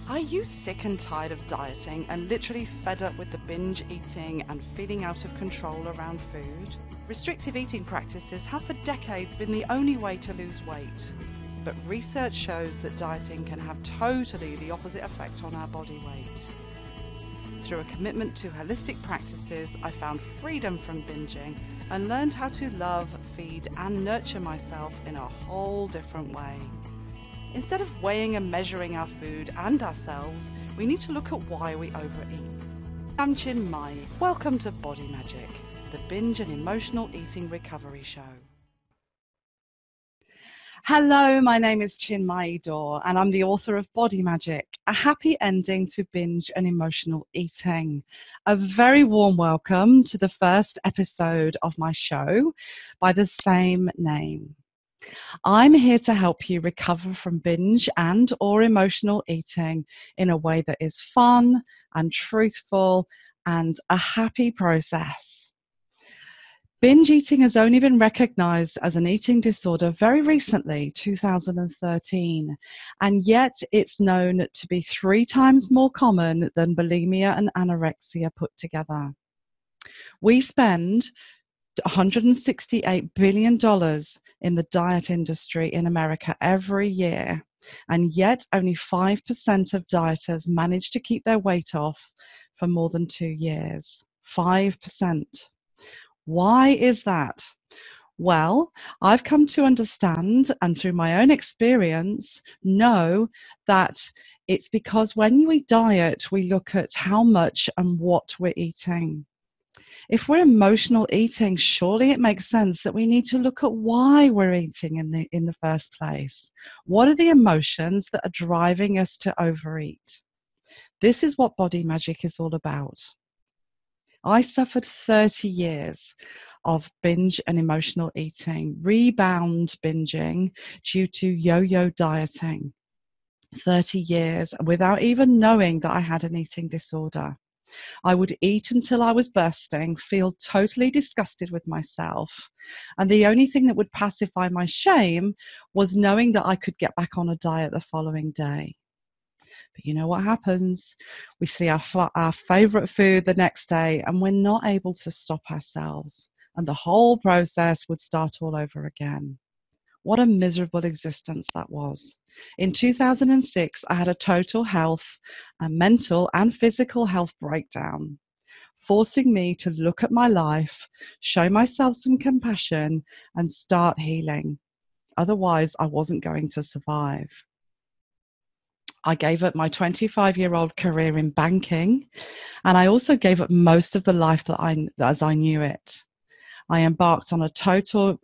Are you sick and tired of dieting and literally fed up with the binge eating and feeling out of control around food? Restrictive eating practices have for decades been the only way to lose weight. But research shows that dieting can have totally the opposite effect on our body weight. Through a commitment to holistic practices, I found freedom from binging and learned how to love, feed, and nurture myself in a whole different way. Instead of weighing and measuring our food and ourselves, we need to look at why we overeat. I'm Chinmayi. Welcome to Body Magic, the binge and emotional eating recovery show. Hello, my name is Chinmayi Dore, and I'm the author of Body Magic, a happy ending to binge and emotional eating. A very warm welcome to the first episode of my show by the same name. I'm here to help you recover from binge and or emotional eating in a way that is fun and truthful and a happy process. Binge eating has only been recognized as an eating disorder very recently, 2013, and yet it's known to be 3 times more common than bulimia and anorexia put together. We spend $168 billion in the diet industry in America every year, and yet only 5% of dieters manage to keep their weight off for more than 2 years. 5%. Why is that? Well, I've come to understand, and through my own experience, know that it's because when we diet, we look at how much and what we're eating. If we're emotional eating, surely it makes sense that we need to look at why we're eating in the first place. What are the emotions that are driving us to overeat? This is what Body Magic is all about. I suffered 30 years of binge and emotional eating, rebound binging due to yo-yo dieting. 30 years without even knowing that I had an eating disorder. I would eat until I was bursting, feel totally disgusted with myself, and the only thing that would pacify my shame was knowing that I could get back on a diet the following day. But you know what happens? We see our favorite food the next day and we're not able to stop ourselves, and the whole process would start all over again. What a miserable existence that was. In 2006, I had a total health, and mental and physical health breakdown, forcing me to look at my life, show myself some compassion, and start healing. Otherwise, I wasn't going to survive. I gave up my 25-year-old career in banking, and I also gave up most of the life as I knew it. I embarked on a total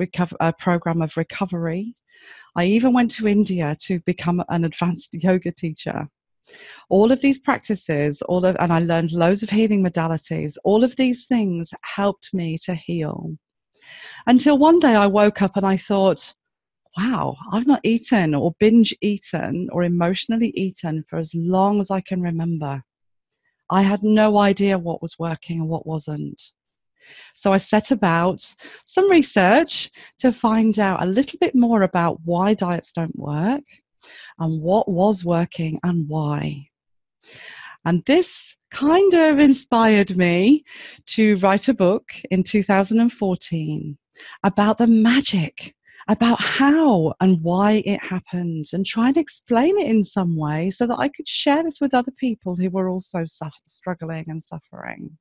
program of recovery. I even went to India to become an advanced yoga teacher. All of these practices, and I learned loads of healing modalities. All of these things helped me to heal. Until one day I woke up and I thought, wow, I've not eaten or binge eaten or emotionally eaten for as long as I can remember. I had no idea what was working and what wasn't. So I set about some research to find out a little bit more about why diets don't work and what was working and why. And this kind of inspired me to write a book in 2014 about the magic, about how and why it happened, and try and explain it in some way so that I could share this with other people who were also struggling and suffering.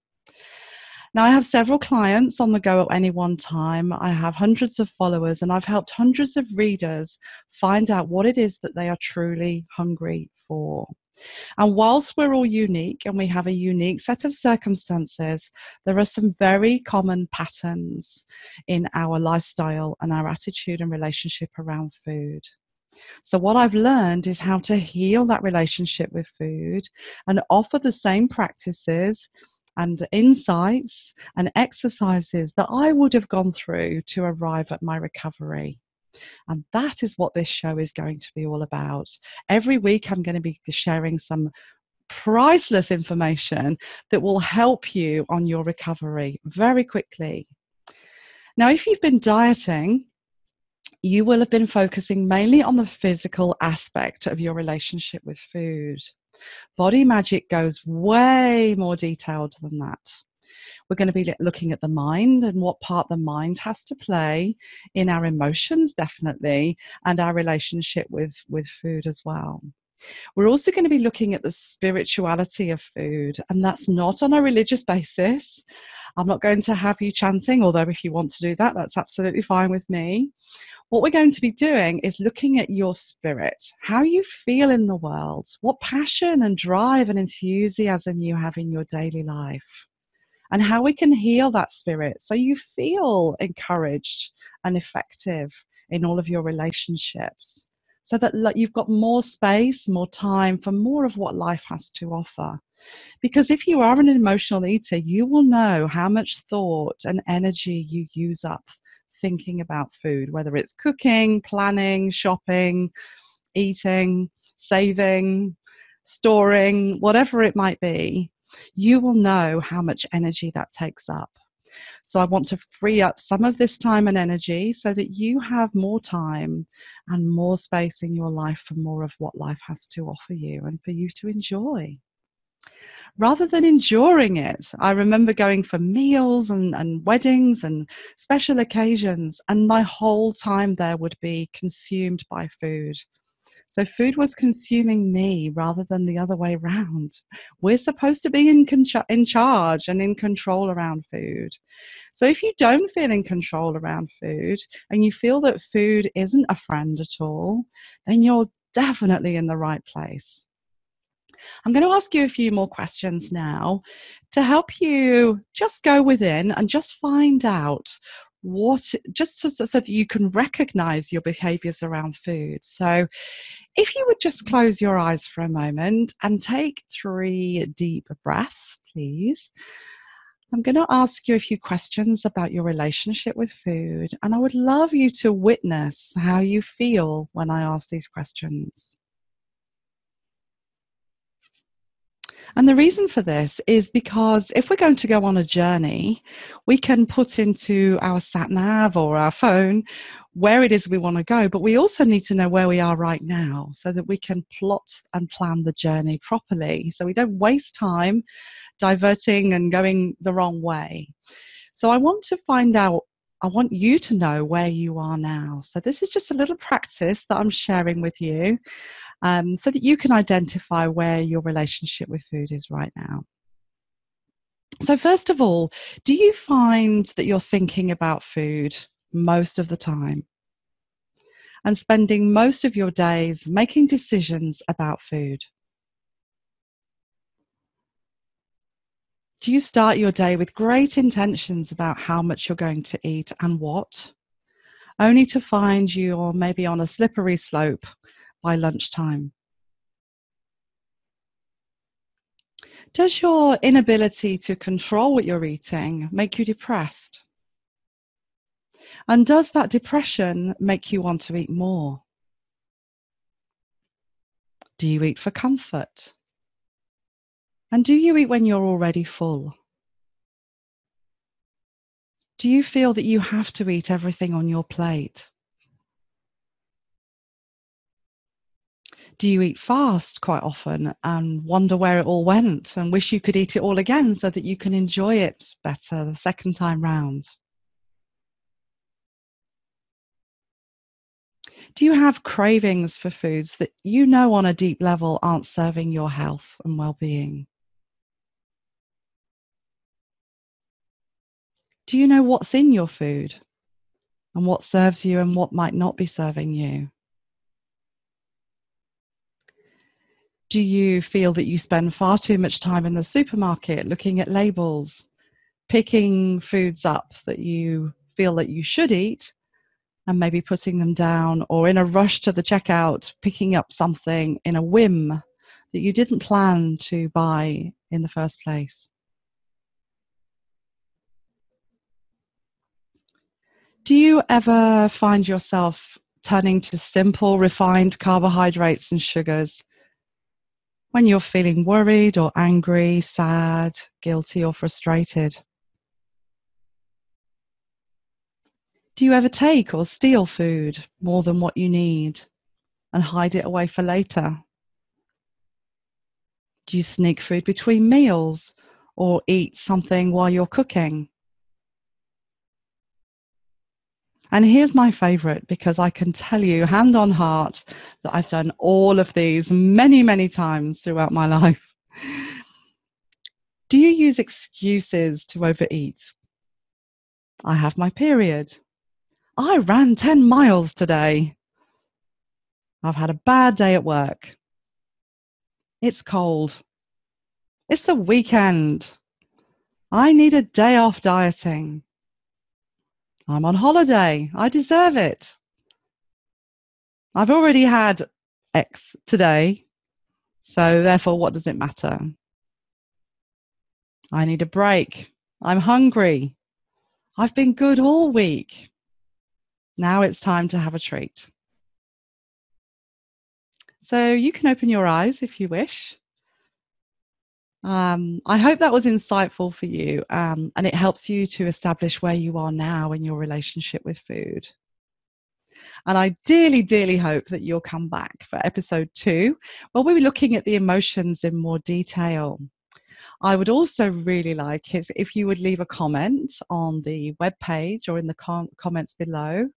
Now, I have several clients on the go at any one time. I have hundreds of followers, and I've helped hundreds of readers find out what it is that they are truly hungry for. And whilst we're all unique and we have a unique set of circumstances, there are some very common patterns in our lifestyle and our attitude and relationship around food. So what I've learned is how to heal that relationship with food and offer the same practices and insights and exercises that I would have gone through to arrive at my recovery. And that is what this show is going to be all about. Every week I'm going to be sharing some priceless information that will help you on your recovery very quickly. Now, if you've been dieting, you will have been focusing mainly on the physical aspect of your relationship with food. Body magic goes way more detailed than that. We're going to be looking at the mind and what part the mind has to play in our emotions, definitely, and our relationship with food as well. We're also going to be looking at the spirituality of food, and that's not on a religious basis. I'm not going to have you chanting, although if you want to do that, that's absolutely fine with me. What we're going to be doing is looking at your spirit, how you feel in the world, what passion and drive and enthusiasm you have in your daily life, and how we can heal that spirit so you feel encouraged and effective in all of your relationships, so that you've got more space, more time for more of what life has to offer. Because if you are an emotional eater, you will know how much thought and energy you use up thinking about food, whether it's cooking, planning, shopping, eating, saving, storing, whatever it might be. You will know how much energy that takes up. So I want to free up some of this time and energy so that you have more time and more space in your life for more of what life has to offer you and for you to enjoy. Rather than enduring it, I remember going for meals and weddings and special occasions, and my whole time there would be consumed by food. So food was consuming me rather than the other way around. We're supposed to be in charge and in control around food. So if you don't feel in control around food and you feel that food isn't a friend at all, then you're definitely in the right place. I'm going to ask you a few more questions now to help you just go within and just find out so that you can recognize your behaviors around food. So if you would just close your eyes for a moment and take 3 deep breaths, please. I'm going to ask you a few questions about your relationship with food, and I would love you to witness how you feel when I ask these questions. And the reason for this is because if we're going to go on a journey, we can put into our sat nav or our phone where it is we want to go, but we also need to know where we are right now so that we can plot and plan the journey properly, so we don't waste time diverting and going the wrong way. So I want you to know where you are now. So this is just a little practice that I'm sharing with you, so that you can identify where your relationship with food is right now. So first of all, do you find that you're thinking about food most of the time and spending most of your days making decisions about food? Do you start your day with great intentions about how much you're going to eat and what, only to find you're maybe on a slippery slope by lunchtime? Does your inability to control what you're eating make you depressed? And does that depression make you want to eat more? Do you eat for comfort? And do you eat when you're already full? Do you feel that you have to eat everything on your plate? Do you eat fast quite often and wonder where it all went and wish you could eat it all again so that you can enjoy it better the second time round? Do you have cravings for foods that you know on a deep level aren't serving your health and well-being? Do you know what's in your food and what serves you and what might not be serving you? Do you feel that you spend far too much time in the supermarket looking at labels, picking foods up that you feel that you should eat and maybe putting them down, or in a rush to the checkout, picking up something in a whim that you didn't plan to buy in the first place? Do you ever find yourself turning to simple, refined carbohydrates and sugars when you're feeling worried or angry, sad, guilty, or frustrated? Do you ever take or steal food more than what you need and hide it away for later? Do you sneak food between meals or eat something while you're cooking? And here's my favorite, because I can tell you hand on heart that I've done all of these many, many times throughout my life. Do you use excuses to overeat? I have my period. I ran 10 miles today. I've had a bad day at work. It's cold. It's the weekend. I need a day off dieting. I'm on holiday. I deserve it. I've already had X today, so therefore, what does it matter? I need a break. I'm hungry. I've been good all week. Now it's time to have a treat. So you can open your eyes if you wish. I hope that was insightful for you, and it helps you to establish where you are now in your relationship with food. And I dearly, dearly hope that you'll come back for episode 2, where we'll be looking at the emotions in more detail. I would also really like it if you would leave a comment on the webpage or in the comments below,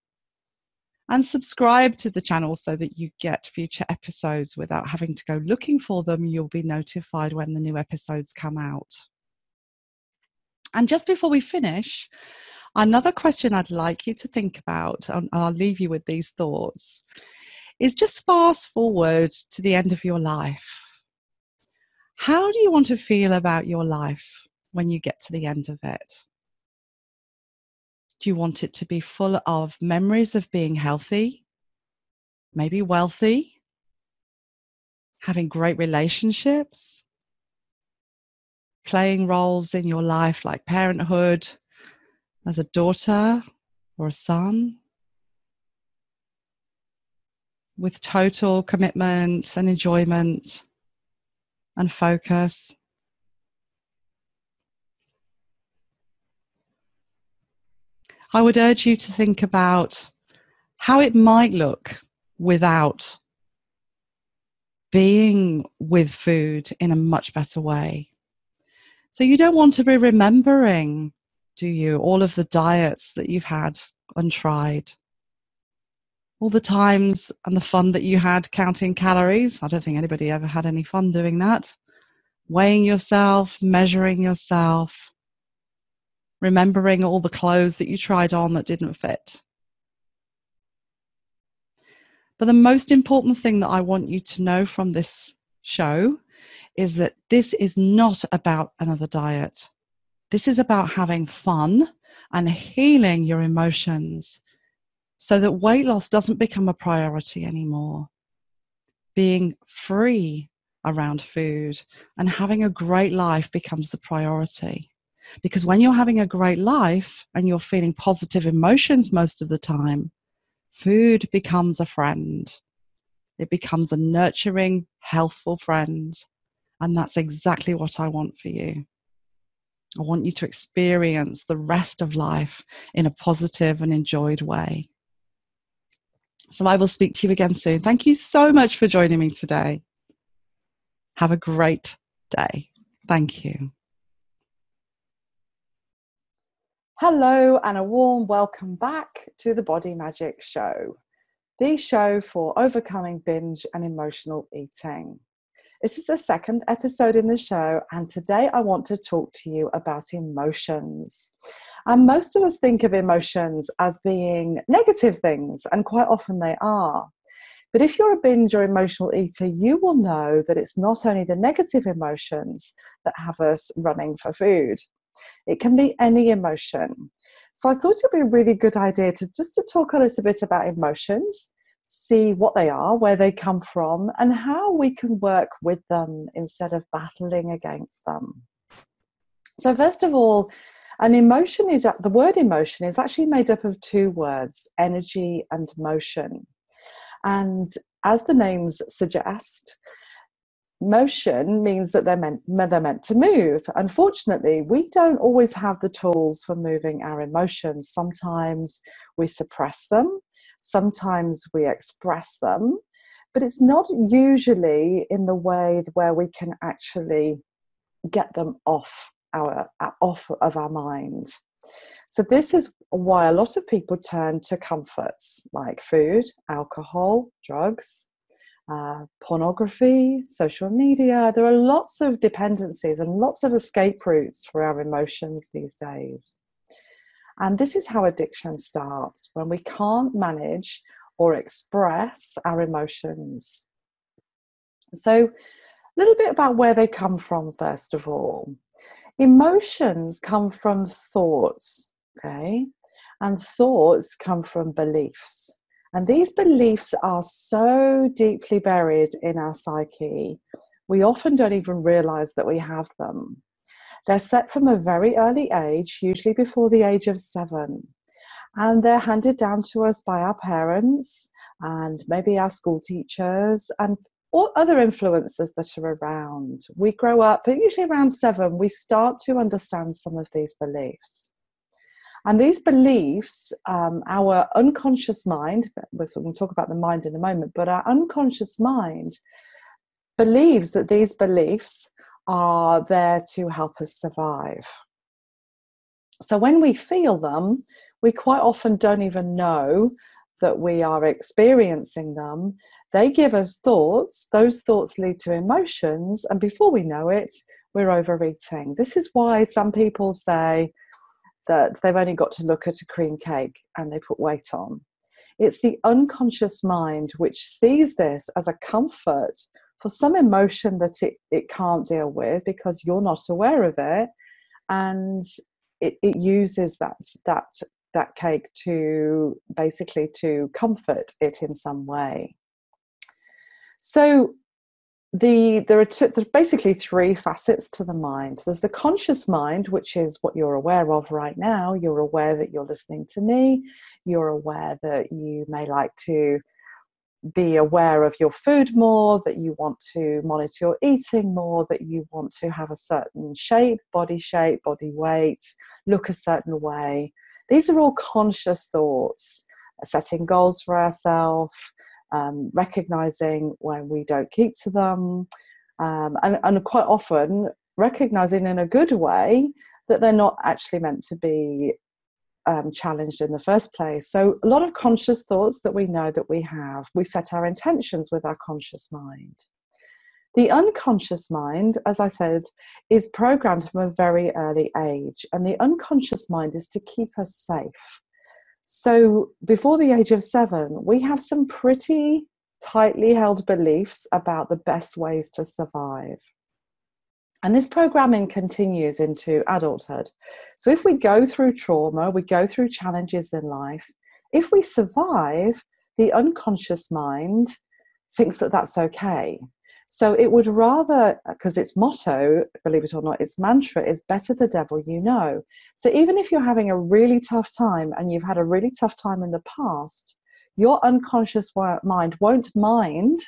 and subscribe to the channel so that you get future episodes without having to go looking for them. You'll be notified when the new episodes come out. And just before we finish, another question I'd like you to think about, and I'll leave you with these thoughts, is just fast forward to the end of your life. How do you want to feel about your life when you get to the end of it? Do you want it to be full of memories of being healthy, maybe wealthy, having great relationships, playing roles in your life like parenthood, as a daughter or a son, with total commitment and enjoyment and focus? I would urge you to think about how it might look without being with food in a much better way. So you don't want to be remembering, do you, all of the diets that you've had and tried? All the times and the fun that you had counting calories? I don't think anybody ever had any fun doing that. Weighing yourself, measuring yourself, remembering all the clothes that you tried on that didn't fit. But the most important thing that I want you to know from this show is that this is not about another diet. This is about having fun and healing your emotions so that weight loss doesn't become a priority anymore. Being free around food and having a great life becomes the priority. Because when you're having a great life and you're feeling positive emotions most of the time, food becomes a friend. It becomes a nurturing, healthful friend. And that's exactly what I want for you. I want you to experience the rest of life in a positive and enjoyed way. So I will speak to you again soon. Thank you so much for joining me today. Have a great day. Thank you. Hello and a warm welcome back to the Body Magic Show, the show for overcoming binge and emotional eating. This is the second episode in the show, and today I want to talk to you about emotions. And most of us think of emotions as being negative things, and quite often they are. But if you're a binge or emotional eater, you will know that it's not only the negative emotions that have us running for food. It can be any emotion. So I thought it would be a really good idea to talk a little bit about emotions, see what they are, where they come from, and how we can work with them instead of battling against them. So first of all, the word emotion is actually made up of two words, energy and motion. And as the names suggest, motion means that they're meant to move. Unfortunately, we don't always have the tools for moving our emotions. Sometimes we suppress them, sometimes we express them, but it's not usually in the way where we can actually get them off of our mind. So this is why a lot of people turn to comforts like food, alcohol, drugs, pornography, social media. There are lots of dependencies and lots of escape routes for our emotions these days. And this is how addiction starts, when we can't manage or express our emotions. So a little bit about where they come from, first of all. Emotions come from thoughts, okay? And thoughts come from beliefs. And these beliefs are so deeply buried in our psyche, we often don't even realize that we have them. They're set from a very early age, usually before the age of 7. And they're handed down to us by our parents and maybe our school teachers and or other influences that are around. We grow up, but usually around 7, we start to understand some of these beliefs. And these beliefs, our unconscious mind, we'll talk about the mind in a moment, but our unconscious mind believes that these beliefs are there to help us survive. So when we feel them, we quite often don't even know that we are experiencing them. They give us thoughts, those thoughts lead to emotions, and before we know it, we're overeating. This is why some people say that they've only got to look at a cream cake and they put weight on. It's the unconscious mind which sees this as a comfort for some emotion that it can't deal with because you're not aware of it, and it uses that cake to basically to comfort it in some way. So there's basically 3 facets to the mind. There's the conscious mind, which is what you're aware of right now. You're aware that you're listening to me. You're aware that you may like to be aware of your food more, that you want to monitor your eating more, that you want to have a certain shape, body weight, look a certain way. These are all conscious thoughts, setting goals for ourselves, recognizing when we don't keep to them, and quite often recognizing in a good way that they're not actually meant to be challenged in the first place. So a lot of conscious thoughts that we know that we have. We set our intentions with our conscious mind. The unconscious mind, as I said, is programmed from a very early age, and the unconscious mind is to keep us safe. So before the age of 7, we have some pretty tightly held beliefs about the best ways to survive. And this programming continues into adulthood. So if we go through trauma, we go through challenges in life, if we survive, the unconscious mind thinks that that's okay. So it would rather, because its motto, believe it or not, its mantra is better the devil you know. So even if you're having a really tough time and you've had a really tough time in the past, your unconscious mind won't mind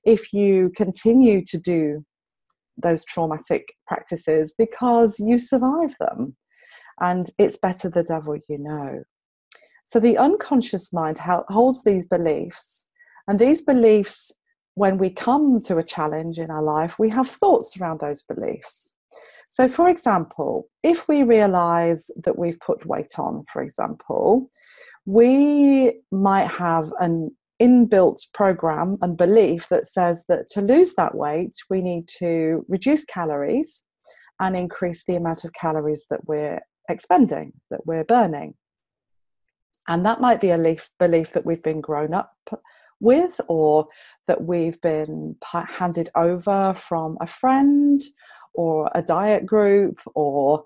if you continue to do those traumatic practices because you survive them, and it's better the devil you know. So the unconscious mind holds these beliefs, and these beliefs, when we come to a challenge in our life, we have thoughts around those beliefs. So for example, if we realize that we've put weight on, for example, we might have an inbuilt program and belief that says that to lose that weight, we need to reduce calories and increase the amount of calories that we're expending, that we're burning. And that might be a belief that we've been grown up with, or that we've been handed over from a friend or a diet group or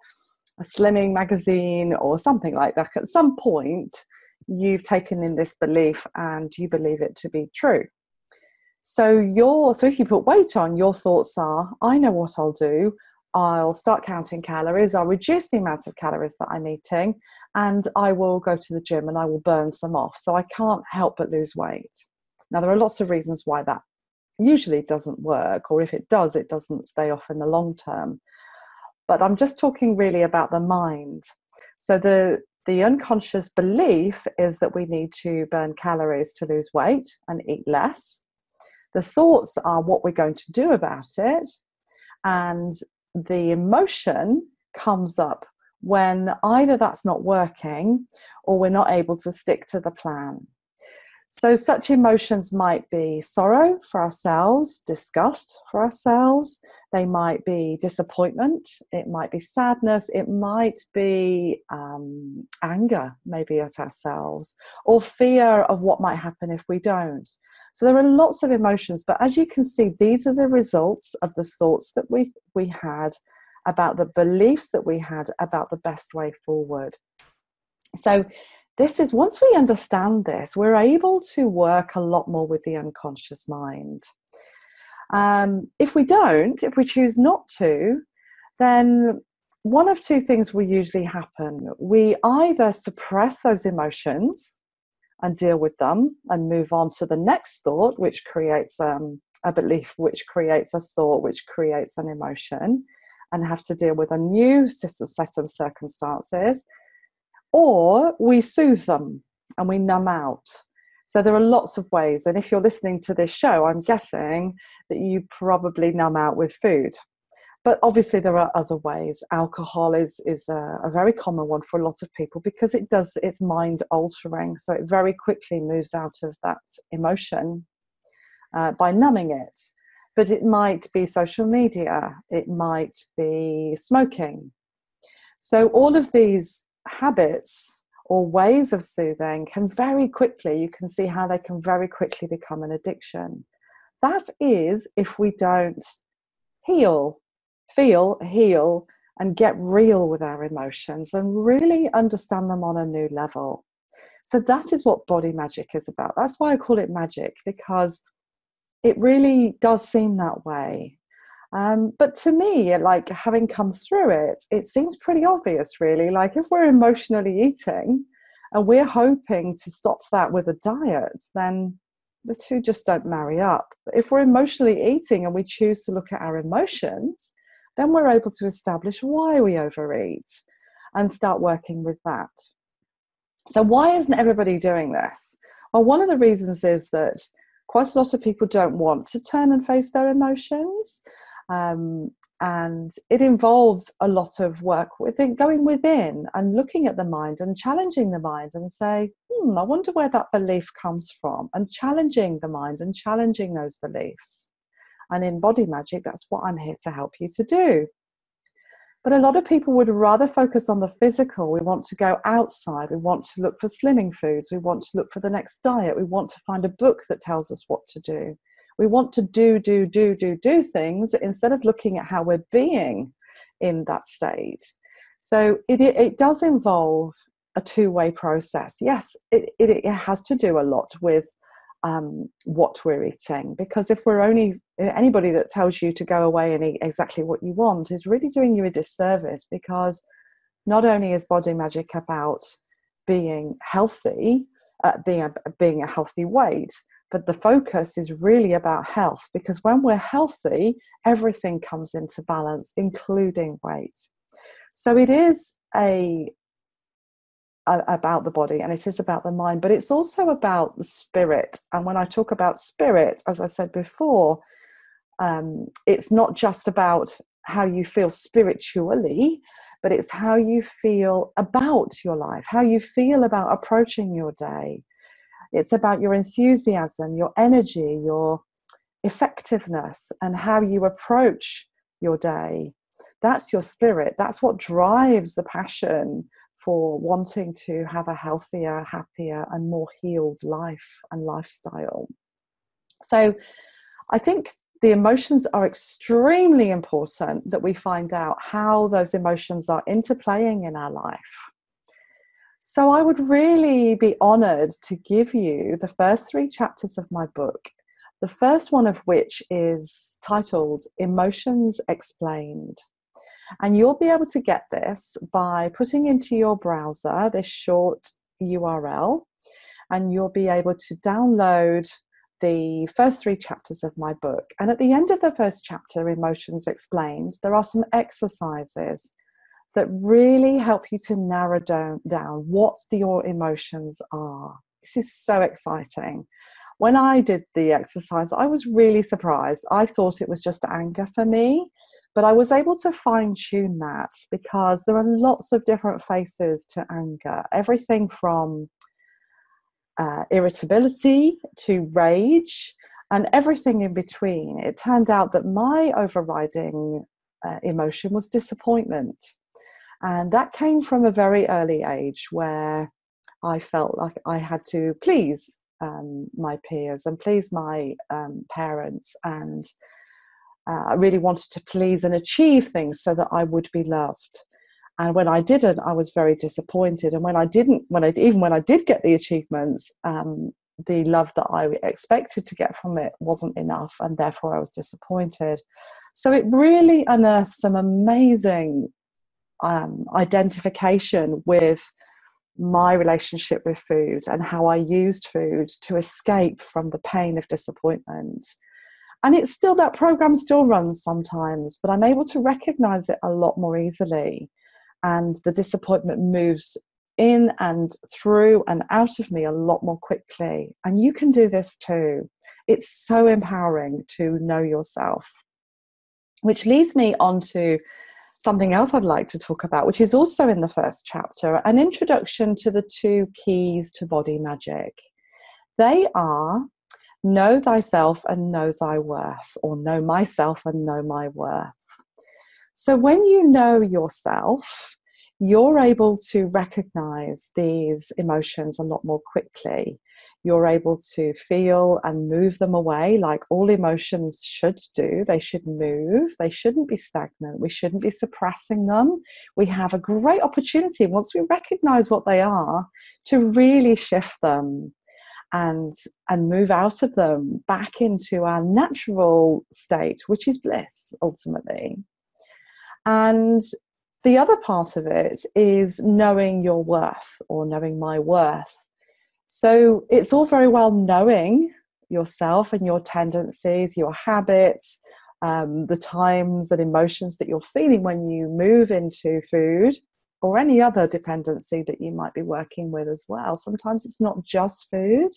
a slimming magazine or something like that. At some point, you've taken in this belief and you believe it to be true. So if you put weight on, your thoughts are, I know what I'll do. I'll start counting calories. I'll reduce the amount of calories that I'm eating, and I will go to the gym and I will burn some off. So I can't help but lose weight. Now, there are lots of reasons why that usually doesn't work, or if it does, it doesn't stay off in the long term. But I'm just talking really about the mind. So the unconscious belief is that we need to burn calories to lose weight and eat less. The thoughts are what we're going to do about it, and the emotion comes up when either that's not working or we're not able to stick to the plan. So such emotions might be sorrow for ourselves, disgust for ourselves. They might be disappointment. It might be sadness. It might be anger, maybe at ourselves, or fear of what might happen if we don't. So there are lots of emotions, but as you can see, these are the results of the thoughts that we had about the beliefs that we had about the best way forward. So this is, once we understand this, we're able to work a lot more with the unconscious mind. If we don't, if we choose not to, then one of two things will usually happen. We either suppress those emotions and deal with them and move on to the next thought, which creates a belief, which creates a thought, which creates an emotion, and have to deal with a new set of circumstances. Or we soothe them and we numb out. So there are lots of ways. And if you're listening to this show, I'm guessing that you probably numb out with food. But obviously there are other ways. Alcohol is a very common one for a lot of people because it's mind altering. So it very quickly moves out of that emotion by numbing it. But it might be social media. It might be smoking. So all of these habits or ways of soothing can very quickly, you can see how they can very quickly become an addiction. That is if we don't heal, and get real with our emotions and really understand them on a new level. So that is what body magic is about. That's why I call it magic, because it really does seem that way. But to me, like, having come through it, it seems pretty obvious, really. Like, if we're emotionally eating and we're hoping to stop that with a diet, then the two just don't marry up. But if we're emotionally eating and we choose to look at our emotions, then we're able to establish why we overeat and start working with that. So why isn't everybody doing this? Well, one of the reasons is that quite a lot of people don't want to turn and face their emotions. And it involves a lot of work within, going within and looking at the mind and challenging the mind and say, I wonder where that belief comes from, and challenging the mind and challenging those beliefs. And in Body Magic, that's what I'm here to help you to do. But a lot of people would rather focus on the physical. We want to go outside. We want to look for slimming foods. We want to look for the next diet. We want to find a book that tells us what to do. We want to do things instead of looking at how we're being in that state. So it does involve a two-way process. Yes, it has to do a lot with what we're eating, because if we're anybody that tells you to go away and eat exactly what you want is really doing you a disservice, because not only is Body Magic about being healthy, being a healthy weight, but the focus is really about health, because when we're healthy, everything comes into balance, including weight. So it is about the body, and it is about the mind, but it's also about the spirit. And when I talk about spirit, as I said before, it's not just about how you feel spiritually, but it's how you feel about your life, how you feel about approaching your day. It's about your enthusiasm, your energy, your effectiveness, and how you approach your day. That's your spirit. That's what drives the passion for wanting to have a healthier, happier, and more healed life and lifestyle. So I think the emotions are extremely important, that we find out how those emotions are interplaying in our life. So I would really be honored to give you the first 3 chapters of my book, the first one of which is titled Emotions Explained. And you'll be able to get this by putting into your browser this short URL, and you'll be able to download the first 3 chapters of my book. And at the end of the first chapter, Emotions Explained, there are some exercises that really help you to narrow down what your emotions are. This is so exciting. when I did the exercise, I was really surprised. I thought it was just anger for me, but I was able to fine tune that, because there are lots of different faces to anger. Everything from irritability to rage and everything in between. It turned out that my overriding emotion was disappointment. And that came from a very early age, where I felt like I had to please my peers and please my parents, and I really wanted to please and achieve things so that I would be loved. And when I didn't, I was very disappointed. And when I did get the achievements, the love that I expected to get from it wasn't enough, and therefore I was disappointed. So it really unearthed some amazing identification with my relationship with food and how I used food to escape from the pain of disappointment. And it's still, that program still runs sometimes, but I'm able to recognize it a lot more easily. And the disappointment moves in and through and out of me a lot more quickly. And you can do this too. It's so empowering to know yourself. Which leads me on to something else I'd like to talk about, which is also in the first chapter, an introduction to the 2 keys to body magic. They are know thyself and know thy worth, or know myself and know my worth. So when you know yourself, you're able to recognize these emotions a lot more quickly. You're able to feel and move them away, like all emotions should do. They should move. They shouldn't be stagnant. We shouldn't be suppressing them. We have a great opportunity, once we recognize what they are, to really shift them and move out of them back into our natural state, which is bliss, ultimately. And the other part of it is knowing your worth, or knowing my worth. So it's all very well knowing yourself and your tendencies, your habits, the times and emotions that you're feeling when you move into food, or any other dependency that you might be working with as well. Sometimes it's not just food.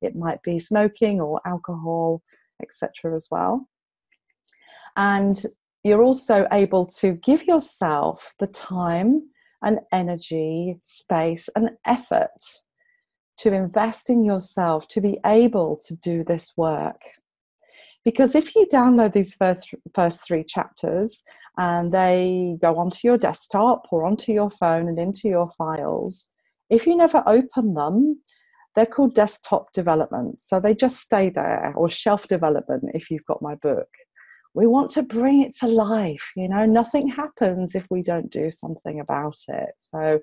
It might be smoking or alcohol, etc. as well. And you're also able to give yourself the time and energy, space and effort to invest in yourself to be able to do this work. Because if you download these first 3 chapters and they go onto your desktop or onto your phone and into your files, if you never open them, they're called desktop development. So they just stay there, or shelf development if you've got my book. We want to bring it to life. You know, nothing happens if we don't do something about it. So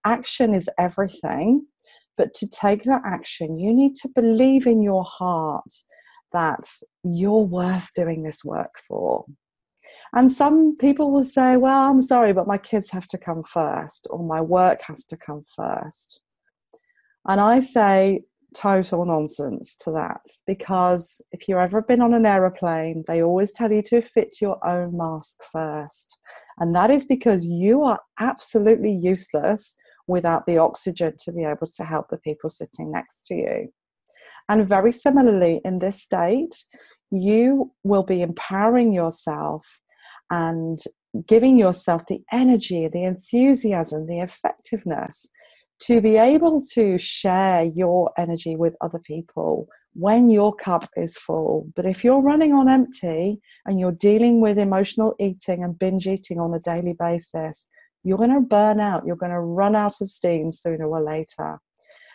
action is everything. But to take that action, you need to believe in your heart that you're worth doing this work for. And some people will say, well, I'm sorry, but my kids have to come first, or my work has to come first. And I say total nonsense to that, because if you've ever been on an aeroplane, they always tell you to fit your own mask first. And that is because you are absolutely useless without the oxygen to be able to help the people sitting next to you. And very similarly, in this state, you will be empowering yourself and giving yourself the energy, the enthusiasm, the effectiveness to be able to share your energy with other people when your cup is full. But if you're running on empty and you're dealing with emotional eating and binge eating on a daily basis, you're going to burn out. You're going to run out of steam sooner or later.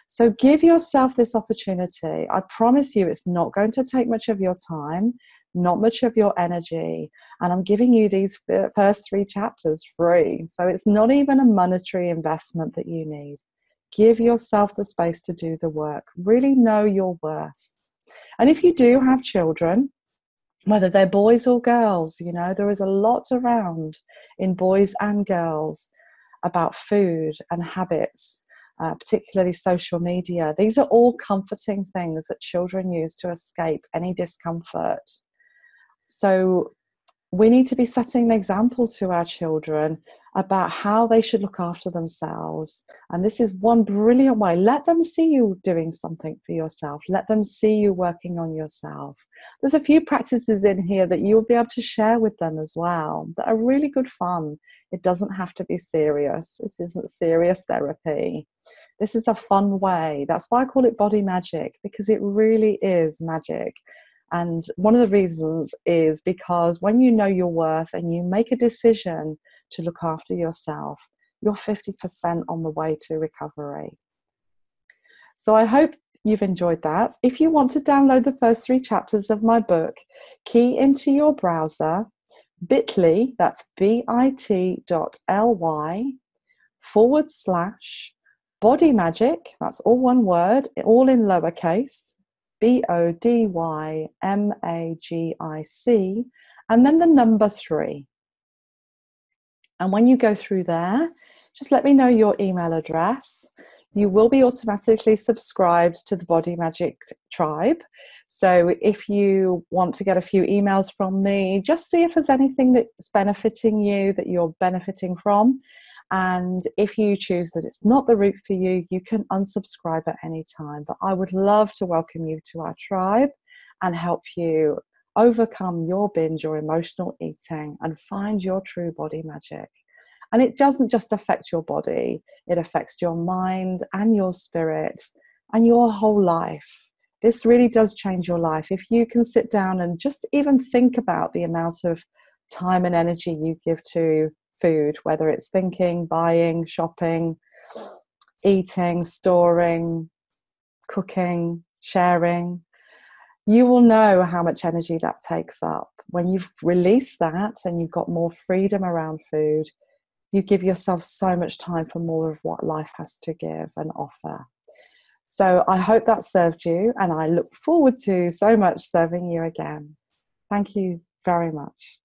So give yourself this opportunity. I promise you it's not going to take much of your time, not much of your energy. And I'm giving you these first 3 chapters free. So it's not even a monetary investment that you need. Give yourself the space to do the work. Really know your worth. And if you do have children, whether they're boys or girls, you know, there is a lot around in boys and girls about food and habits, particularly social media. These are all comforting things that children use to escape any discomfort. So we need to be setting an example to our children about how they should look after themselves. And this is one brilliant way. Let them see you doing something for yourself. Let them see you working on yourself. There's a few practices in here that you'll be able to share with them as well that are really good fun. It doesn't have to be serious. This isn't serious therapy. This is a fun way. That's why I call it body magic, because it really is magic. And one of the reasons is because when you know your worth and you make a decision to look after yourself, you're 50% on the way to recovery. So I hope you've enjoyed that. If you want to download the first 3 chapters of my book, key into your browser bit.ly, that's bit.ly /body magic, that's all one word, all in lowercase, BODYMAGIC, and then the number 3. And when you go through there, just let me know your email address. You will be automatically subscribed to the Body Magic tribe. So if you want to get a few emails from me, just see if there's anything that's benefiting you, that you're benefiting from. And if you choose that it's not the route for you, you can unsubscribe at any time. But I would love to welcome you to our tribe and help you overcome your binge or emotional eating and find your true body magic. And it doesn't just affect your body, it affects your mind and your spirit and your whole life. This really does change your life. If you can sit down and just even think about the amount of time and energy you give to food, whether it's thinking, buying, shopping, eating, storing, cooking, sharing, you will know how much energy that takes up. When you've released that and you've got more freedom around food, you give yourself so much time for more of what life has to give and offer. So I hope that served you, and I look forward to so much serving you again. Thank you very much.